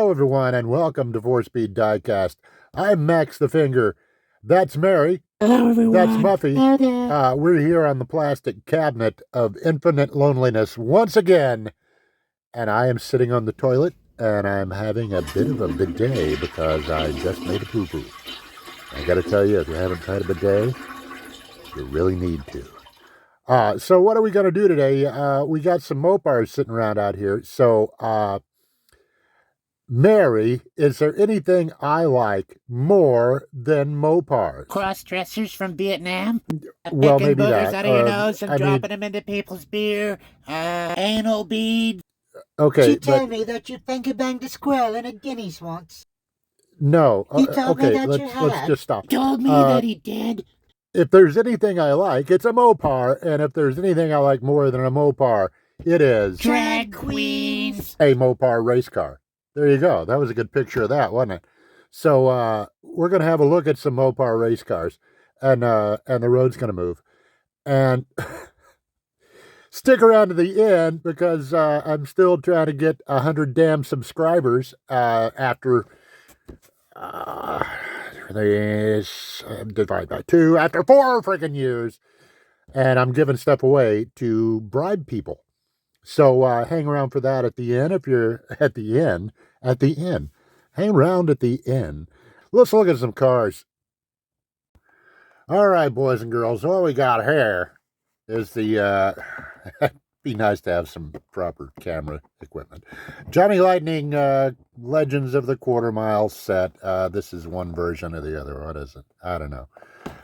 Hello, everyone, and welcome to 4-Speed Diecast. I'm Max the Finger. That's Mary. Hello, everyone. That's Muffy. Hello there. We're here on the plastic cabinet of infinite loneliness once again. And I am sitting on the toilet, and I'm having a bit of a bidet because I just made a poo-poo. I gotta tell you, if you haven't tried a bidet, you really need to. So what are we gonna do today? We got some Mopars sitting around out here. So, Mary, is there anything I like more than Mopars? Cross-dressers from Vietnam? Well, Picking maybe boogers that. out of your nose and dropping them into people's beer? Anal beads? Okay, She told me that you finger banged a squirrel in a Guinness once. No. He told me Okay, that you let's had. just stop. Told me that he did. If there's anything I like, it's a Mopar, and if there's anything I like more than a Mopar, it is Drag queens. a Mopar race car. There you go. That was a good picture of that, wasn't it? So we're going to have a look at some Mopar race cars, and the road's going to move. And stick around to the end because I'm still trying to get 100 damn subscribers after this divide by 2 after 4 freaking years, and I'm giving stuff away to bribe people. So hang around for that at the end. If you're at the end, hang around at the end. Let's look at some cars. All right, boys and girls, all we got here is the be nice to have some proper camera equipment. Johnny Lightning Legends of the Quarter Mile set. This is one version of the other. What is it? I don't know.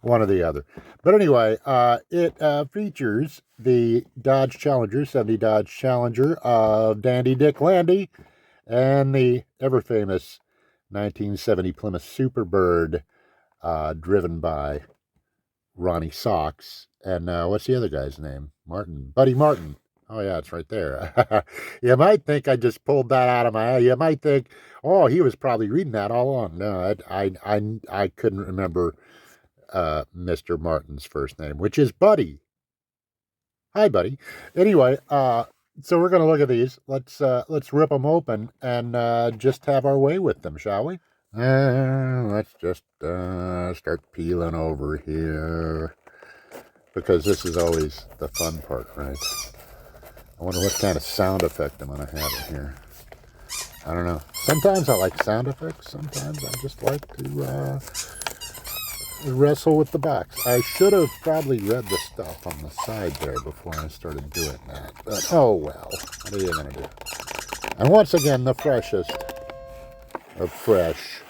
One or the other. But anyway, it features the Dodge Challenger, 70 Dodge Challenger of Dandy Dick Landy, and the ever-famous 1970 Plymouth Superbird, driven by Ronnie Sox. And what's the other guy's name? Martin. Buddy Martin. Oh, yeah, it's right there. You might think I just pulled that out of my eye. You might think, oh, he was probably reading that all along. No, I couldn't remember Mr. Martin's first name, which is Buddy. Hi, Buddy. Anyway, so we're going to look at these. Let's rip them open and just have our way with them, shall we? Let's just start peeling over here, because this is always the fun part, right? I wonder what kind of sound effect I'm going to have in here. I don't know. Sometimes I like sound effects. Sometimes I just like to wrestle with the box. I should have probably read the stuff on the side there before I started doing that. But, oh well. What are you going to do? And once again, the freshest of fresh.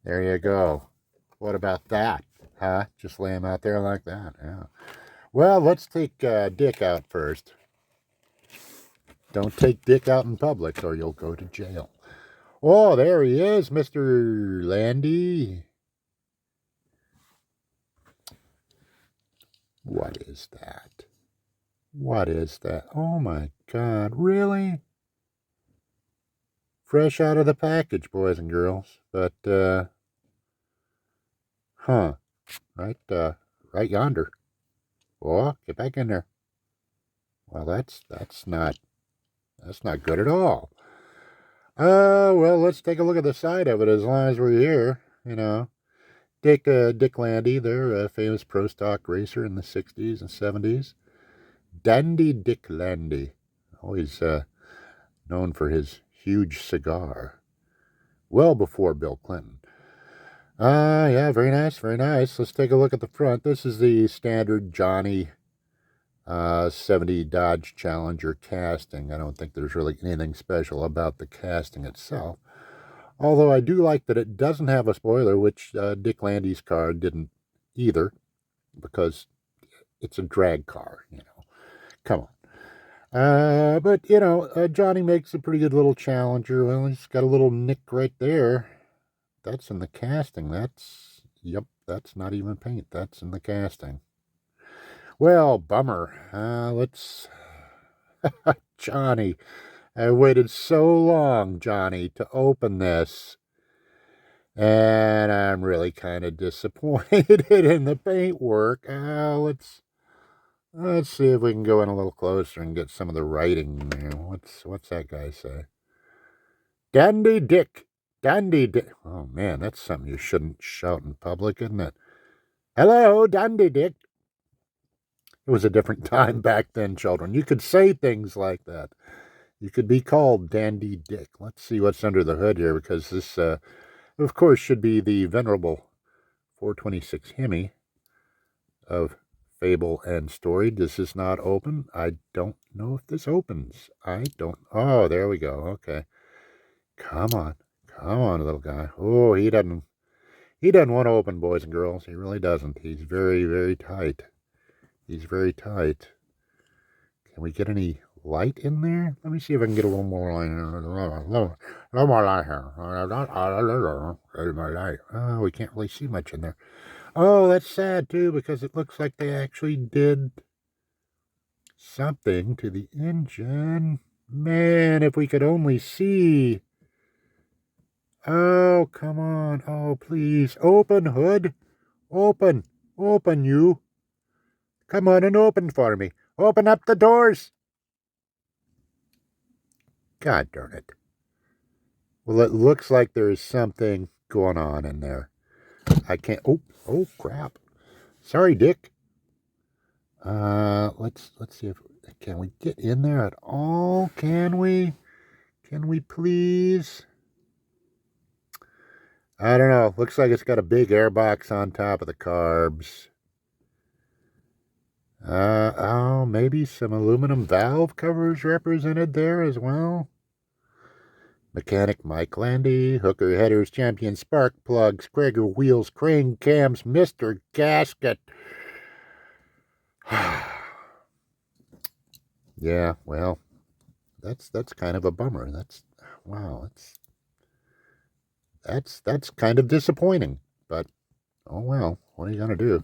There you go. What about that? Huh? Just lay him out there like that. Yeah. Well, let's take Dick out first. Don't take Dick out in public or you'll go to jail. Oh, there he is, Mr. Landy. What is that? What is that? Oh my God, really? Fresh out of the package, boys and girls. But, right yonder. Oh, get back in there. Well, that's not good at all. Well, let's take a look at the side of it as long as we're here, you know. Dick Landy, they're a famous pro stock racer in the 60s and 70s. Dandy Dick Landy, always known for his huge cigar. Well before Bill Clinton. Yeah, very nice, very nice. Let's take a look at the front. This is the standard Johnny 70 Dodge Challenger casting. I don't think there's really anything special about the casting itself. Although I do like that it doesn't have a spoiler, which Dick Landy's car didn't either, because it's a drag car, you know. Come on. But, you know, Johnny makes a pretty good little Challenger. Well, he's got a little nick right there. That's in the casting. Yep, that's not even paint. That's in the casting. Well, bummer. Johnny, I waited so long, Johnny, to open this. And I'm really kind of disappointed in the paintwork. Let's see if we can go in a little closer and get some of the writing there. What's that guy say? Dandy Dick. Dandy Dick. Oh, man, that's something you shouldn't shout in public, isn't it? Hello, Dandy Dick. It was a different time back then, children. You could say things like that. You could be called Dandy Dick. Let's see what's under the hood here, because this, of course, should be the venerable 426 Hemi of Fable and Story. This is not open. I don't know if this opens. I don't. Oh, there we go. Okay. Come on. Come on, little guy. Oh, he doesn't want to open, boys and girls. He really doesn't. He's very, very tight. He's very tight. Can we get any light in there? Let me see if I can get a little more light. A little more light here. Oh, we can't really see much in there. Oh, that's sad, too, because it looks like they actually did something to the engine. Man, if we could only see. Oh, come on. Oh, please. Open, hood. Open. Open, you. Come on and open for me. Open up the doors. God darn it. Well, it looks like there is something going on in there. I can't. Oh, crap. Sorry, Dick. Let's see if can we get in there at all? Can we? Can we please? I don't know. Looks like it's got a big airbox on top of the carbs. Oh, maybe some aluminum valve covers represented there as well. Mechanic Mike Landy, hooker headers, champion spark plugs, Krager wheels, crane cams, Mr. Gasket. Yeah, well, that's kind of a bummer. Wow, that's kind of disappointing. But oh well, what are you gonna do?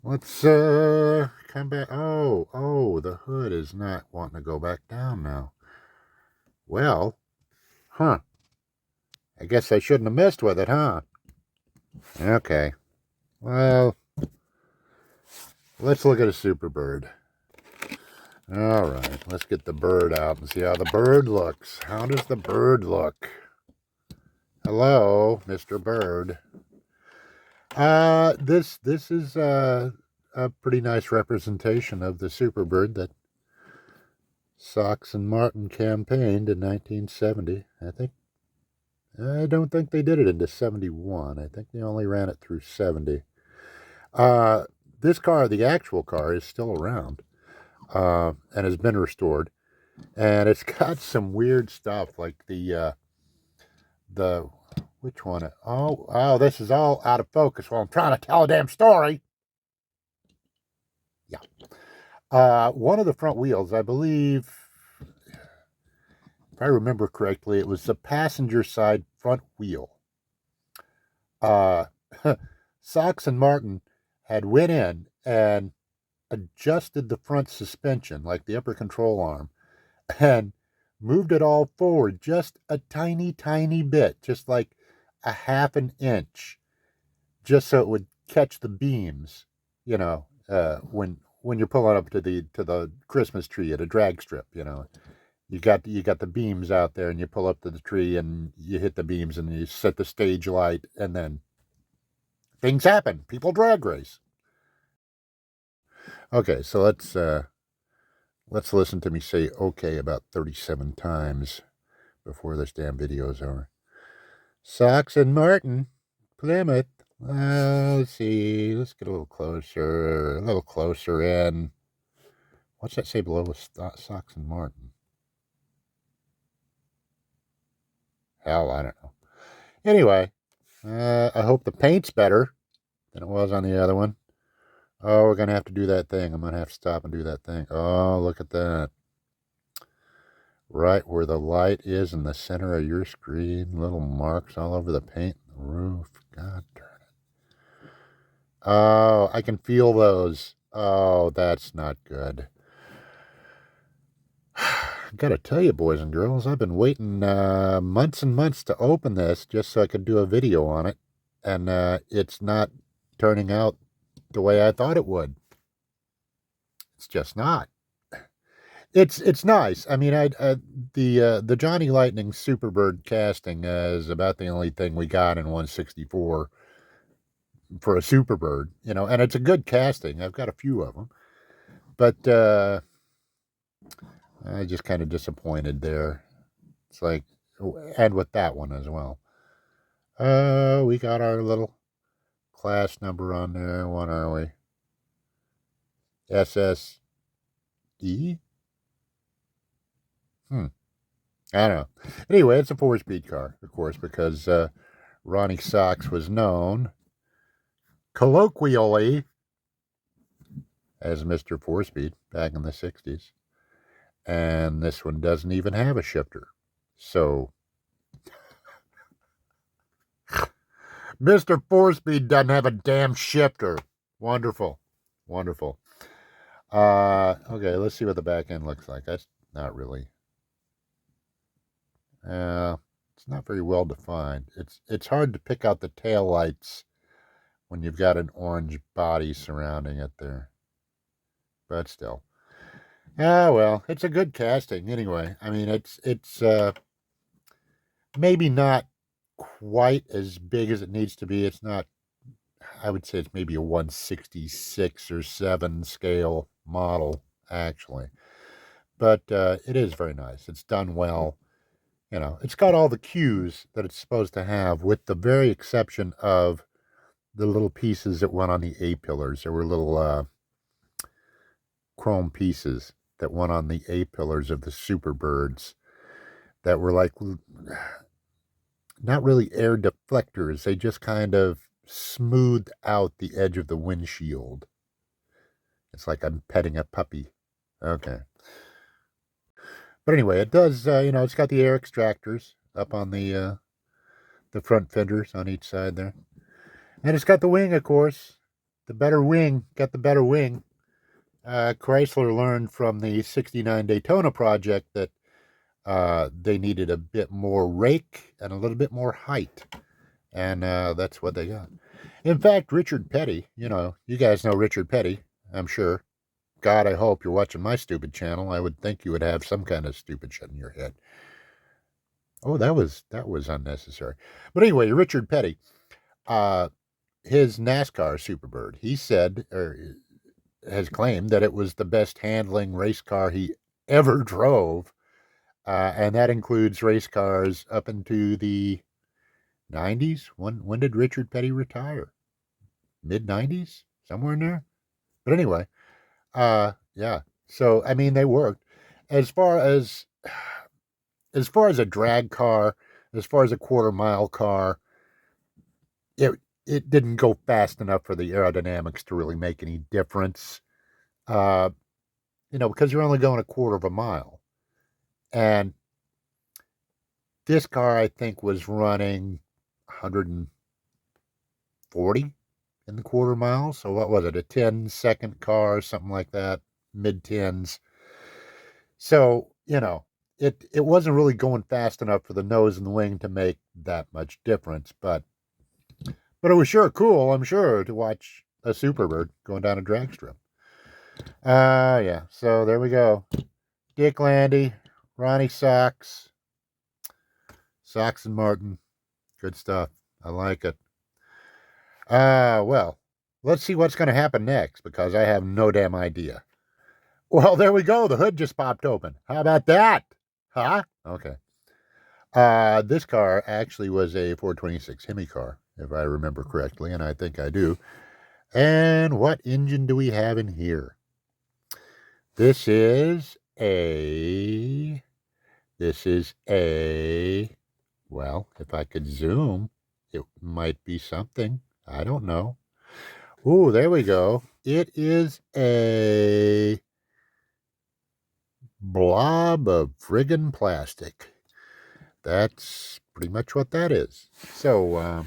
Let's come back. Oh, the hood is not wanting to go back down now. Well, huh. I guess I shouldn't have messed with it, huh? Okay. Well, let's look at a Superbird. All right, let's get the bird out and see how the bird looks. How does the bird look? Hello, Mr. Bird. This is a pretty nice representation of the Superbird that Sox and Martin campaigned in 1970. I don't think they did it into 71. I think they only ran it through 70. This car, the actual car, is still around and has been restored. And it's got some weird stuff like the which one? Oh, this is all out of focus while I'm trying to tell a damn story. Yeah. One of the front wheels, I believe, if I remember correctly, it was the passenger side front wheel. Sox and Martin had went in and adjusted the front suspension, like the upper control arm, and moved it all forward just a tiny, tiny bit, just like a half an inch, just so it would catch the beams, when you're pulling up to the Christmas tree at a drag strip, You got the beams out there, and you pull up to the tree, and you hit the beams, and you set the stage light, and then things happen. People drag race. Okay, so let's listen to me say okay about 37 times before this damn video is over. Sox and Martin, Plymouth. Let's see. Let's get a little closer in. What's that say below with Sox and Martin? Hell, I don't know. Anyway, I hope the paint's better than it was on the other one. Oh, we're going to have to do that thing. I'm going to have to stop and do that thing. Oh, look at that. Right where the light is in the center of your screen. Little marks all over the paint and the roof. God darn it. Oh, I can feel those. Oh, that's not good. I gotta tell you, boys and girls, I've been waiting months and months to open this just so I could do a video on it. And it's not turning out the way I thought it would. It's just not. It's nice. I mean, the Johnny Lightning Superbird casting is about the only thing we got in 164 for a Superbird, and it's a good casting. I've got a few of them, but I just kind of disappointed there. It's like, and with that one as well. We got our little class number on there. What are we? SSE? I don't know. Anyway, it's a 4-speed car, of course, because Ronnie Sox was known colloquially as Mr. 4-speed back in the 60s. And this one doesn't even have a shifter. So, Mr. 4-speed doesn't have a damn shifter. Wonderful. Wonderful. Okay, let's see what the back end looks like. That's not really. It's not very well defined. It's hard to pick out the tail lights when you've got an orange body surrounding it there. But still. Well, it's a good casting anyway. I mean, it's maybe not quite as big as it needs to be. It's not, I would say it's maybe a 166 or 7 scale model, actually. But it is very nice. It's done well. It's got all the cues that it's supposed to have, with the very exception of the little pieces that went on the A-pillars. There were little chrome pieces that went on the A-pillars of the Superbirds that were like, not really air deflectors. They just kind of smoothed out the edge of the windshield. It's like I'm petting a puppy. Okay. But anyway, it does, it's got the air extractors up on the front fenders on each side there. And it's got the wing, of course. The better wing. Got the better wing. Chrysler learned from the 69 Daytona project that they needed a bit more rake and a little bit more height. And that's what they got. In fact, Richard Petty, you guys know Richard Petty, I'm sure. God, I hope you're watching my stupid channel. I would think you would have some kind of stupid shit in your head. Oh, that was unnecessary. But anyway, Richard Petty, his NASCAR Superbird, he said, or has claimed, that it was the best handling race car he ever drove. And that includes race cars up into the 90s. When did Richard Petty retire? Mid-90s? Somewhere in there? But anyway, yeah. So, I mean, they worked. As far as a drag car, as far as a quarter-mile car, it didn't go fast enough for the aerodynamics to really make any difference. Because you're only going a quarter of a mile. And this car, I think, was running 140 in the quarter mile. So what was it? A 10-second car, something like that, mid-tens. So, it wasn't really going fast enough for the nose and the wing to make that much difference. But it was sure cool, I'm sure, to watch a Superbird going down a drag strip. Yeah. So there we go. Dick Landy, Ronnie Sox, Sox and Martin. Good stuff. I like it. Well, let's see what's going to happen next, because I have no damn idea. Well, there we go. The hood just popped open. How about that? Huh? Okay. This car actually was a 426 Hemi car, if I remember correctly, and I think I do. And what engine do we have in here? This is a, well, if I could zoom, it might be something. I don't know. Ooh, there we go. It is a blob of friggin' plastic. That's pretty much what that is. So,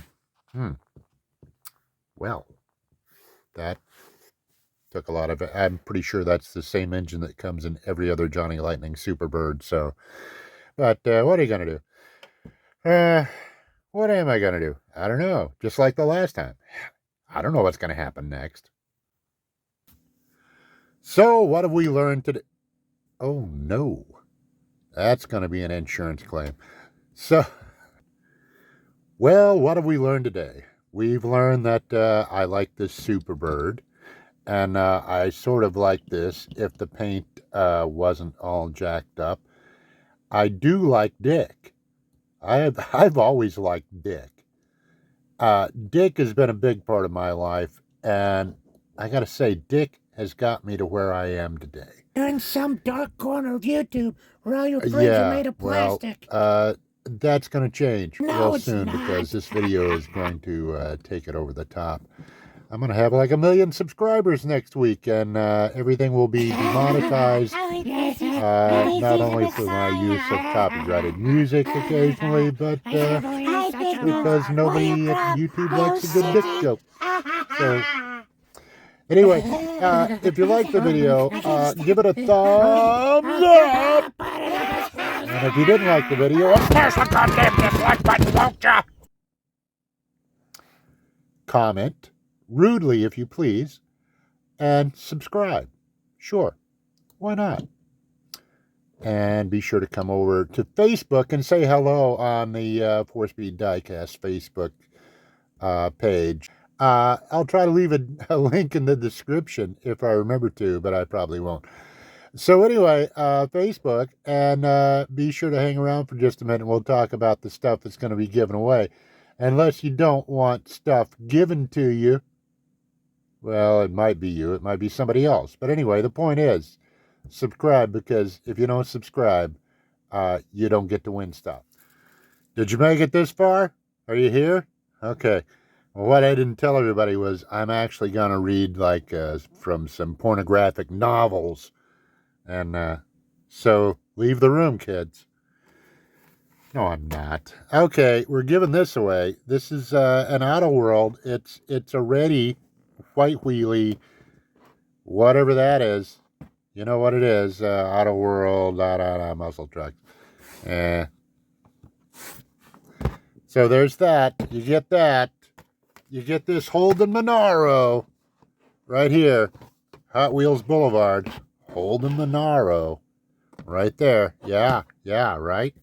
well, that took a lot of it. I'm pretty sure that's the same engine that comes in every other Johnny Lightning Superbird. So, but what are you going to do? What am I going to do? I don't know. Just like the last time. I don't know what's going to happen next. So, what have we learned today? Oh, no. That's going to be an insurance claim. So, well, what have we learned today? We've learned that I like this Superbird, and I sort of like this if the paint wasn't all jacked up. I do like Dick. I've always liked Dick. Dick has been a big part of my life, and I gotta say, Dick has got me to where I am today. You're in some dark corner of YouTube where all your friends are made of plastic. Well, that's going to change No, real it's soon not. because this video is going to take it over the top. I'm going to have like 1 million subscribers next week, and everything will be demonetized, not only for my use of copyrighted music occasionally, but because nobody at YouTube likes a good dick joke. So, anyway, if you like the video, give it a thumbs up. And if you didn't like the video, smash the goddamn dislike button, won't ya? Comment, rudely if you please, and subscribe. Sure, why not? And be sure to come over to Facebook and say hello on the 4-Speed Diecast Facebook page. I'll try to leave a link in the description if I remember to, but I probably won't. So anyway, Facebook, and be sure to hang around for just a minute. We'll talk about the stuff that's going to be given away. Unless you don't want stuff given to you, well, it might be you, it might be somebody else. But anyway, the point is, subscribe, because if you don't subscribe, you don't get to win stuff. Did you make it this far? Are you here? Okay. Well, what I didn't tell everybody was I'm actually going to read like from some pornographic novels. And so leave the room, kids. No, I'm not. Okay, we're giving this away. This is an Auto World. It's a ready white wheelie, whatever that is. You know what it is. Auto World, muscle truck. So there's that. You get that. You get this Holden Monaro right here. Hot Wheels Boulevard. Holden Monaro. Right there. Yeah, right?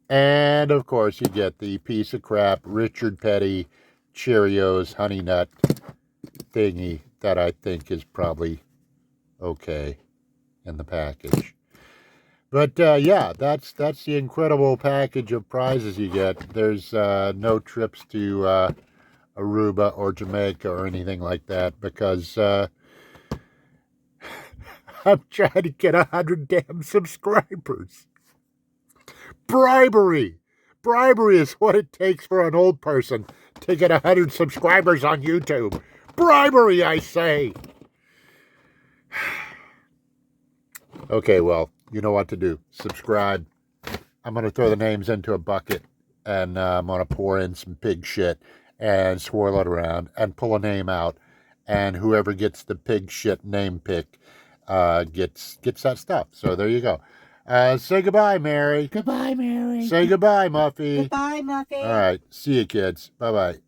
And, of course, you get the piece of crap Richard Petty Cheerios Honey Nut thingy that I think is probably okay in the package. But, yeah, that's the incredible package of prizes you get. There's no trips to Aruba or Jamaica or anything like that because I'm trying to get 100 damn subscribers. Bribery! Bribery is what it takes for an old person to get 100 subscribers on YouTube. Bribery, I say! Okay, well, you know what to do. Subscribe. I'm going to throw the names into a bucket, and I'm going to pour in some pig shit and swirl it around and pull a name out, and whoever gets the pig shit name pick gets that stuff. So there you go. Say goodbye, Mary. Goodbye, Mary. Say goodbye, Muffy. Goodbye, Muffy. All right. See you, kids. Bye-bye.